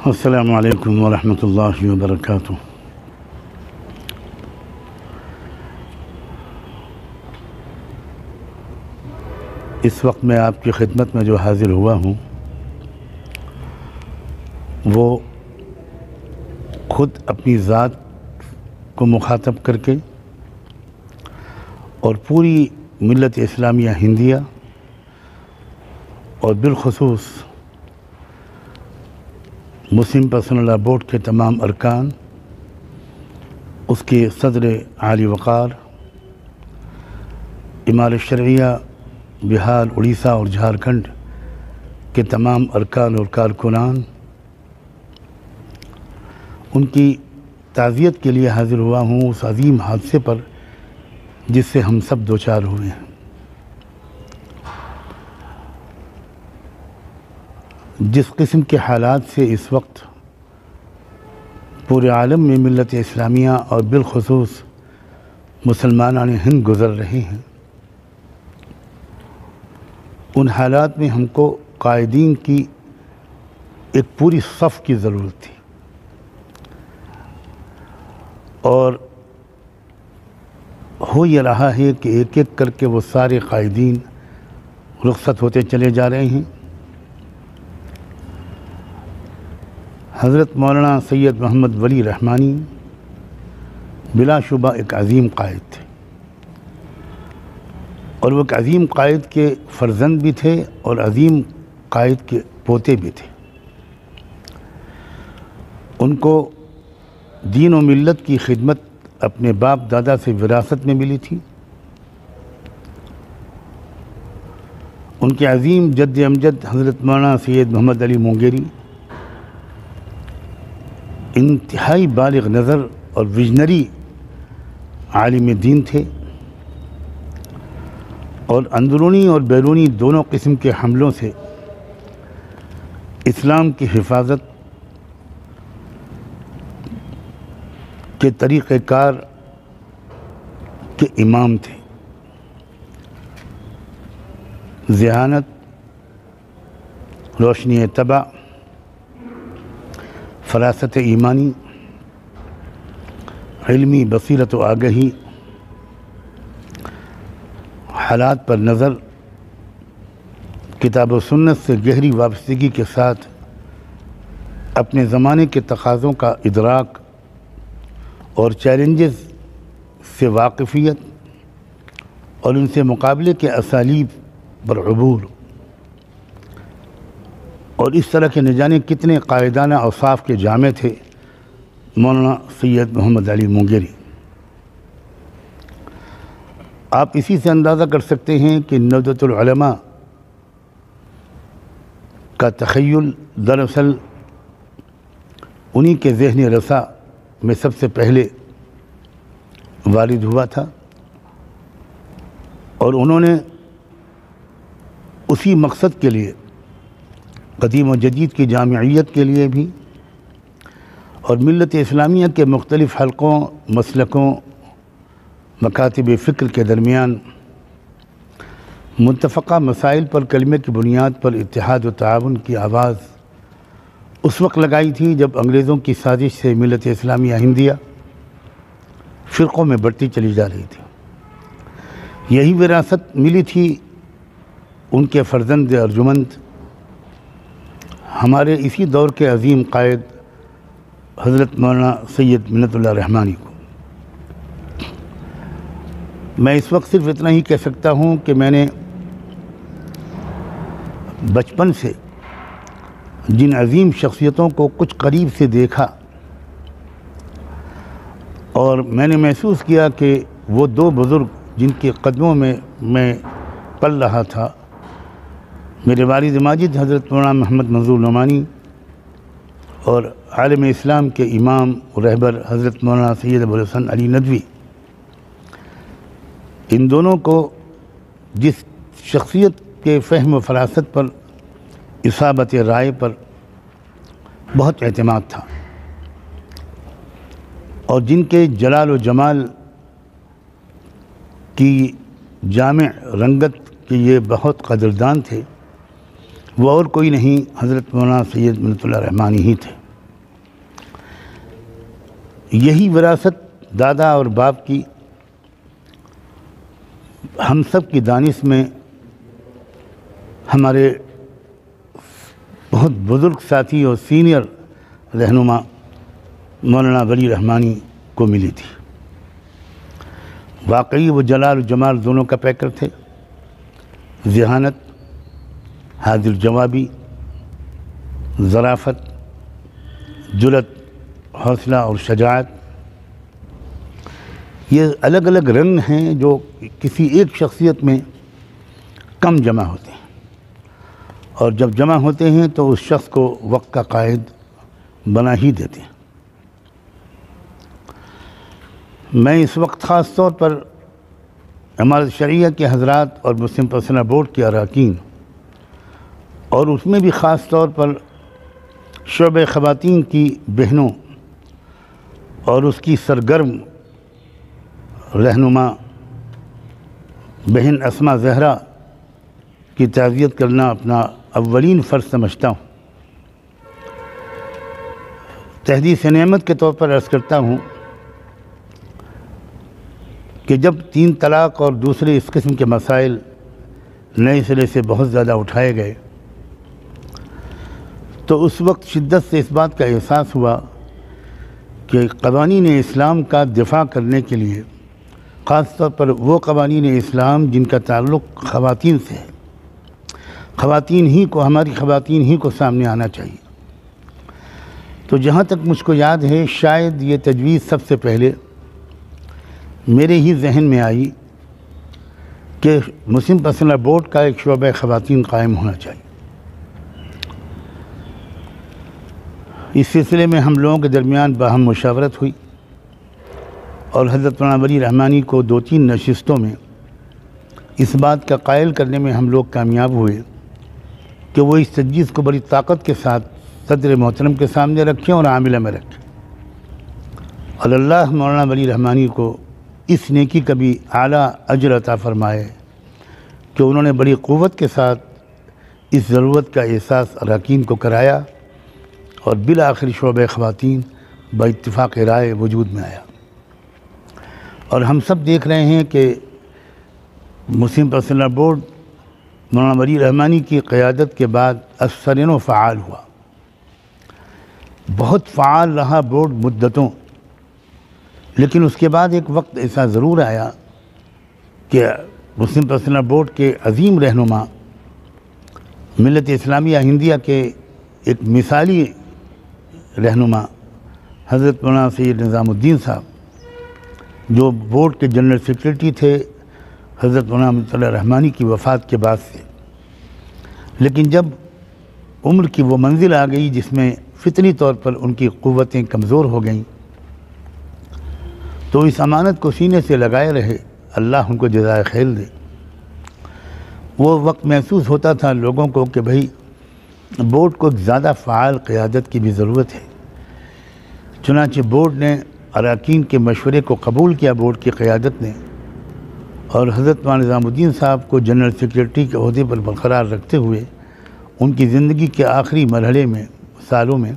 السلام علیکم ورحمۃ اللہ وبرکاتہ۔ اس وقت میں آپ کی خدمت میں جو حاضر ہوا ہوں وہ خود اپنی ذات کو مخاطب کر کے اور پوری ملت اسلامیہ ہندیہ اور بالخصوص مسلم پرسنل لاء بورڈ کے تمام ارکان، اس کے صدر عالی وقار، امارت شرعیہ بہار، اڑیسہ اور جھارکھنڈ کے تمام ارکان اور کارکنان، ان کی تعزیت کے لیے حاضر ہوا ہوں اس عظیم حادثے پر جس سے ہم سب دوچار ہوئے ہیں۔ جس قسم کے حالات سے اس وقت پورے عالم میں ملت اسلامیہ اور بالخصوص مسلمانان ہند گزر رہے ہیں، ان حالات میں ہم کو قائدین کی ایک پوری صف کی ضرورت تھی، اور ہو یہ رہا ہے کہ ایک ایک کر کے وہ سارے قائدین رخصت ہوتے چلے جا رہے ہیں۔ حضرت مولانا سید محمد ولی رحمانی بلا شبہ ایک عظیم قائد تھے، اور وہ ایک عظیم قائد کے فرزند بھی تھے اور عظیم قائد کے پوتے بھی تھے۔ ان کو دین و ملت کی خدمت اپنے باپ دادا سے وراثت میں ملی تھی۔ ان کے عظیم جد امجد حضرت مولانا سید محمد علی مونگیری انتہائی بالغ نظر اور ویژنری عالم دین تھے، اور اندرونی اور بیرونی دونوں قسم کے حملوں سے اسلام کی حفاظت کے طریقہ کار کے امام تھے۔ ذہانت، روشنی طبع، فراست ایمانی، علمی بصیرت و آگہی، حالات پر نظر، کتاب و سنت سے گہری وابستگی کے ساتھ اپنے زمانے کے تقاضوں کا ادراک اور چیلنجز سے واقفیت اور ان سے مقابلے کے اسالیب پر عبور، اور اس طرح کے نہ جانے کتنے قائدانہ اوصاف کے جامع تھے مولانا سید محمد علی مونگیری۔ آپ اسی سے اندازہ کر سکتے ہیں کہ نہضت العلماء کا تخیل دراصل انہی کے ذہن رسا میں سب سے پہلے وارد ہوا تھا، اور انہوں نے اسی مقصد کے لیے قدیم و جدید کی جامعیت کے لیے بھی اور ملت اسلامیہ کے مختلف حلقوں، مسلکوں، مکاتب فکر کے درمیان متفقہ مسائل پر کلمے کی بنیاد پر اتحاد و تعاون کی آواز اس وقت لگائی تھی جب انگریزوں کی سازش سے ملت اسلامیہ ہندیہ فرقوں میں بڑھتی چلی جا رہی تھی۔ یہی وراثت ملی تھی ان کے فرزند ارجمند ہمارے اسی دور کے عظیم قائد حضرت مولانا سید منت اللہ رحمانی کو۔ میں اس وقت صرف اتنا ہی کہہ سکتا ہوں کہ میں نے بچپن سے جن عظیم شخصیتوں کو کچھ قریب سے دیکھا اور میں نے محسوس کیا کہ وہ دو بزرگ جن کے قدموں میں میں پل رہا تھا، میرے والد ماجد حضرت مولانا محمد منظور نعمانی اور عالم اسلام کے امام و رہبر حضرت مولانا سید ابوالحسن علی ندوی، ان دونوں کو جس شخصیت کے فہم و فراست پر، اصابت رائے پر بہت اعتماد تھا، اور جن کے جلال و جمال کی جامع رنگت کے یہ بہت قدردان تھے، وہ اور کوئی نہیں حضرت مولانا سید منت اللہ رحمانی ہی تھے۔ یہی وراثت دادا اور باپ کی ہم سب کی دانش میں ہمارے بہت بزرگ ساتھی اور سینئر رہنما مولانا ولی رحمانی کو ملی تھی۔ واقعی وہ جلال و جمال دونوں کا پیکر تھے، ذہانت، حاضر جوابی، ظرافت، جرأت، حوصلہ اور شجاعت، یہ الگ الگ رنگ ہیں جو کسی ایک شخصیت میں کم جمع ہوتے ہیں، اور جب جمع ہوتے ہیں تو اس شخص کو وقت کا قائد بنا ہی دیتے ہیں۔ میں اس وقت خاص طور پر امارت شریعہ کے حضرات اور مسلم پرسنل بورڈ کے اراکین، اور اس میں بھی خاص طور پر شعبہ خواتین کی بہنوں اور اس کی سرگرم رہنما بہن اسماء زہرا کی تعزیت کرنا اپنا اولین فرض سمجھتا ہوں۔ تحدیث نعمت کے طور پر عرض کرتا ہوں کہ جب 3 طلاق اور دوسرے اس قسم کے مسائل نئے سرے سے بہت زیادہ اٹھائے گئے تو اس وقت شدت سے اس بات کا احساس ہوا کہ قوانین اسلام کا دفاع کرنے کے لیے، خاص طور پر وہ قوانین اسلام جن کا تعلق خواتین سے ہے، ہماری خواتین ہی کو سامنے آنا چاہیے۔ تو جہاں تک مجھ کو یاد ہے، شاید یہ تجویز سب سے پہلے میرے ہی ذہن میں آئی کہ مسلم پرسنل بورڈ کا ایک شعبہ خواتین قائم ہونا چاہیے۔ اس سلسلے میں ہم لوگوں کے درمیان باہم مشاورت ہوئی، اور حضرت مولانا ولی رحمانی کو 2-3 نشستوں میں اس بات کا قائل کرنے میں ہم لوگ کامیاب ہوئے کہ وہ اس تجویز کو بڑی طاقت کے ساتھ صدر محترم کے سامنے رکھیں اور عاملہ میں رکھیں، اور اللہ مولانا ولی رحمانی کو اس نیکی کا بھی اعلیٰ اجر عطا فرمائے کہ انہوں نے بڑی قوت کے ساتھ اس ضرورت کا احساس اراکین کو کرایا، اور بالآخر شعبہ خواتین با اتفاق رائے وجود میں آیا۔ اور ہم سب دیکھ رہے ہیں کہ مسلم پرسنل بورڈ مولانا ولی رحمانی کی قیادت کے بعد اثرین و فعال ہوا، بہت فعال رہا بورڈ مدتوں، لیکن اس کے بعد ایک وقت ایسا ضرور آیا کہ مسلم پرسنل بورڈ کے عظیم رہنما ملت اسلامیہ ہندیہ کے ایک مثالی رہنما حضرت مولانا سید نظام الدین صاحب، جو بورڈ کے جنرل سیکریٹری تھے حضرت مولانا امجد اللہ رحمانی کی وفات کے بعد سے، لیکن جب عمر کی وہ منزل آ گئی جس میں فطری طور پر ان کی قوتیں کمزور ہو گئیں، تو اس امانت کو سینے سے لگائے رہے، اللہ ان کو جزائے خیر دے۔ وہ وقت محسوس ہوتا تھا لوگوں کو کہ بھئی بورڈ کو زیادہ فعال قیادت کی بھی ضرورت ہے، چنانچہ بورڈ نے اراکین کے مشورے کو قبول کیا، بورڈ کی قیادت نے، اور حضرت مولانا نظام الدین صاحب کو جنرل سیکریٹری کے عہدے پر برقرار رکھتے ہوئے ان کی زندگی کے آخری مرحلے میں، سالوں میں،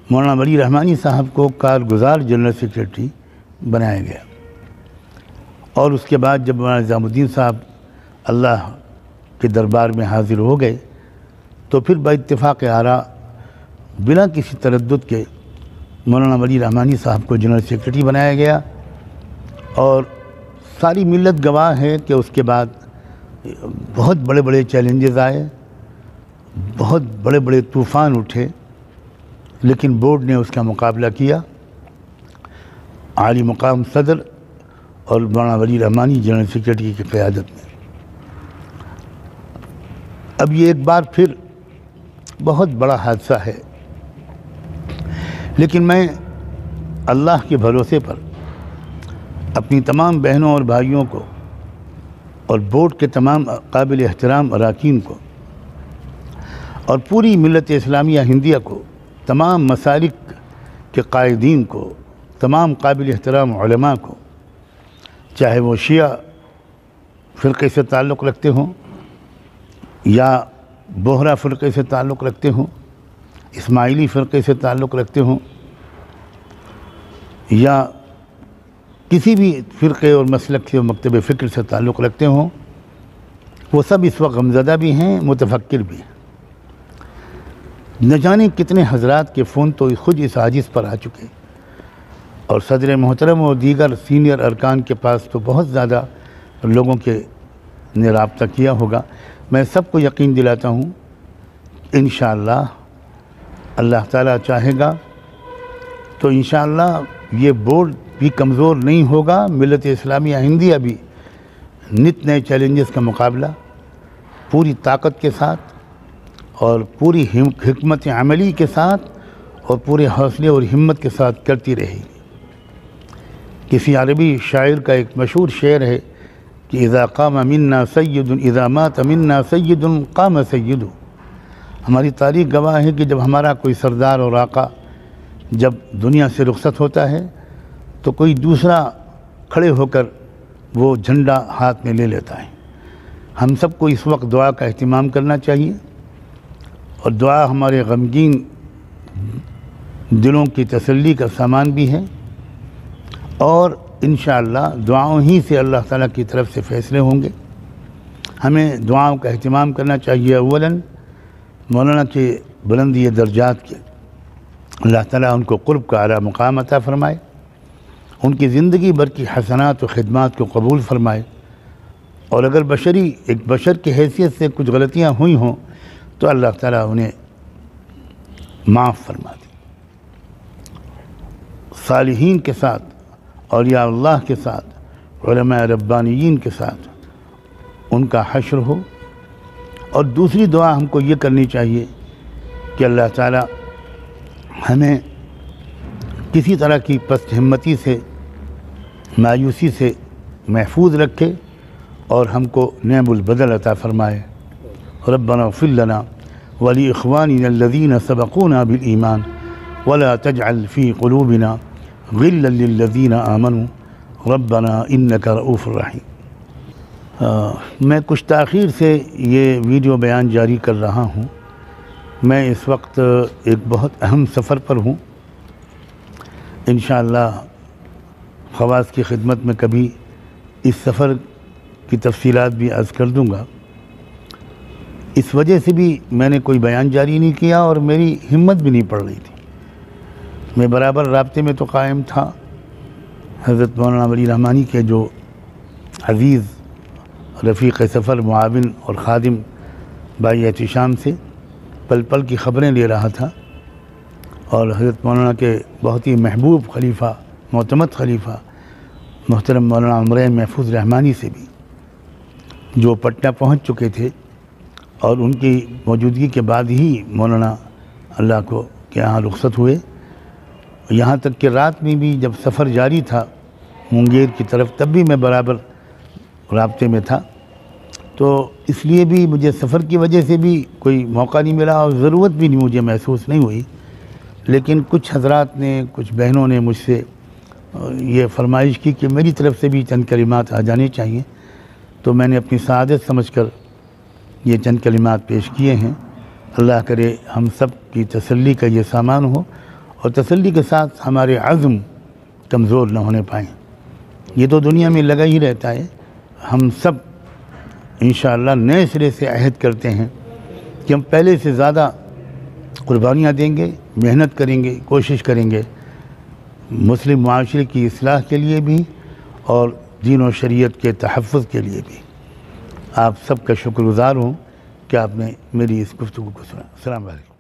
مولانا ولی رحمانی صاحب کو کارگزار جنرل سیکریٹری بنایا گیا۔ اور اس کے بعد جب مولانا نظام الدین صاحب اللہ کے دربار میں حاضر ہو گئے تو پھر با اتفاق آراء بلا کسی تردد کے مولانا ولی رحمانی صاحب کو جنرل سیکریٹری بنایا گیا، اور ساری ملت گواہ ہے کہ اس کے بعد بہت بڑے بڑے چیلنجز آئے، بہت بڑے بڑے طوفان اٹھے، لیکن بورڈ نے اس کا مقابلہ کیا، عالی مقام صدر اور مولانا ولی رحمانی جنرل سیکریٹری کی قیادت میں۔ اب یہ ایک بار پھر بہت بڑا حادثہ ہے، لیکن میں اللہ کے بھروسے پر اپنی تمام بہنوں اور بھائیوں کو اور بورڈ کے تمام قابل احترام اراکین کو اور پوری ملت اسلامیہ ہندیہ کو، تمام مسالک کے قائدین کو، تمام قابل احترام علماء کو، چاہے وہ شیعہ فرقے سے تعلق رکھتے ہوں یا بوہرا فرقے سے تعلق رکھتے ہوں، اسماعیلی فرقے سے تعلق رکھتے ہوں، یا کسی بھی فرقے اور مسلک سے اور مکتب فکر سے تعلق رکھتے ہوں، وہ سب اس وقت غمزدہ بھی ہیں، متفکر بھی ہیں۔ نہ جانے کتنے حضرات کے فون تو خود اس عاجز پر آ چکے، اور صدر محترم اور دیگر سینئر ارکان کے پاس تو بہت زیادہ لوگوں کے نے رابطہ کیا ہوگا۔ میں سب کو یقین دلاتا ہوں انشاءاللہ اللہ تعالیٰ چاہے گا تو انشاءاللہ یہ بورڈ بھی کمزور نہیں ہوگا۔ ملت اسلامیہ ہندیہ بھی نت نئے چیلنجز کا مقابلہ پوری طاقت کے ساتھ اور پوری حکمت عملی کے ساتھ اور پورے حوصلے اور ہمت کے ساتھ کرتی رہے گی۔ کسی عربی شاعر کا ایک مشہور شعر ہے کہ اذا قام منا سید اذا مات منا سید قام سید۔ ہماری تاریخ گواہ ہے کہ جب ہمارا کوئی سردار اور آقا جب دنیا سے رخصت ہوتا ہے تو کوئی دوسرا کھڑے ہو کر وہ جھنڈا ہاتھ میں لے لیتا ہے۔ ہم سب کو اس وقت دعا کا اہتمام کرنا چاہیے، اور دعا ہمارے غمگین دلوں کی تسلی کا سامان بھی ہے، اور انشاءاللہ دعاؤں ہی سے اللہ تعالیٰ کی طرف سے فیصلے ہوں گے۔ ہمیں دعاؤں کا اہتمام کرنا چاہیے۔ اولاً مولانا کے بلندی درجات کے اللہ تعالیٰ ان کو قرب کا اعلیٰ مقام عطا فرمائے، ان کی زندگی بھر کی حسنات و خدمات کو قبول فرمائے، اور اگر ایک بشر کی حیثیت سے کچھ غلطیاں ہوئی ہوں تو اللہ تعالیٰ انہیں معاف فرما دے۔ صالحین کے ساتھ، اولیاء اللہ کے ساتھ، علماء ربانیین کے ساتھ ان کا حشر ہو۔ اور دوسری دعا ہم کو یہ کرنی چاہیے کہ اللہ تعالیٰ ہمیں کسی طرح کی پست ہمتی سے، مایوسی سے محفوظ رکھے اور ہم کو نعم البدل عطا فرمائے۔ ربنا اغفر لنا ولإخواننا الذين سبقونا بالإيمان ولا تجعل في قلوبنا غلا للذين آمنوا ربنا إنك رؤوف رحيم۔ میں کچھ تاخیر سے یہ ویڈیو بیان جاری کر رہا ہوں۔ میں اس وقت ایک بہت اہم سفر پر ہوں۔ انشاءاللہ خواص کی خدمت میں کبھی اس سفر کی تفصیلات بھی عرض کر دوں گا۔ اس وجہ سے بھی میں نے کوئی بیان جاری نہیں کیا اور میری ہمت بھی نہیں پڑ رہی تھی۔ میں برابر رابطے میں تو قائم تھا حضرت مولانا ولی رحمانی کے جو عزیز رفیق سفر، معاون اور خادم بھائی احتشام سے پل پل کی خبریں لے رہا تھا، اور حضرت مولانا کے بہت ہی محبوب خلیفہ، معتمد خلیفہ محترم مولانا عمرین محفوظ رحمانی سے بھی، جو پٹنہ پہنچ چکے تھے، اور ان کی موجودگی کے بعد ہی مولانا اللہ کو کے یہاں رخصت ہوئے۔ یہاں تک کہ رات میں بھی جب سفر جاری تھا مونگیر کی طرف، تب بھی میں برابر رابطے میں تھا۔ تو اس لیے بھی مجھے سفر کی وجہ سے بھی کوئی موقع نہیں ملا، اور ضرورت بھی نہیں مجھے محسوس نہیں ہوئی۔ لیکن کچھ حضرات نے، کچھ بہنوں نے مجھ سے یہ فرمائش کی کہ میری طرف سے بھی چند کلمات آ جانے چاہیے، تو میں نے اپنی سعادت سمجھ کر یہ چند کلمات پیش کیے ہیں۔ اللہ کرے ہم سب کی تسلی کا یہ سامان ہو، اور تسلی کے ساتھ ہمارے عزم کمزور نہ ہونے پائیں۔ یہ تو دنیا میں لگا ہی رہتا ہے۔ ہم سب انشاءاللہ نئے سرے سے عہد کرتے ہیں کہ ہم پہلے سے زیادہ قربانیاں دیں گے، محنت کریں گے، کوشش کریں گے، مسلم معاشرے کی اصلاح کے لیے بھی اور دین و شریعت کے تحفظ کے لیے بھی۔ آپ سب کا شکر گزار ہوں کہ آپ نے میری اس گفتگو کو سنا۔ السلام علیکم۔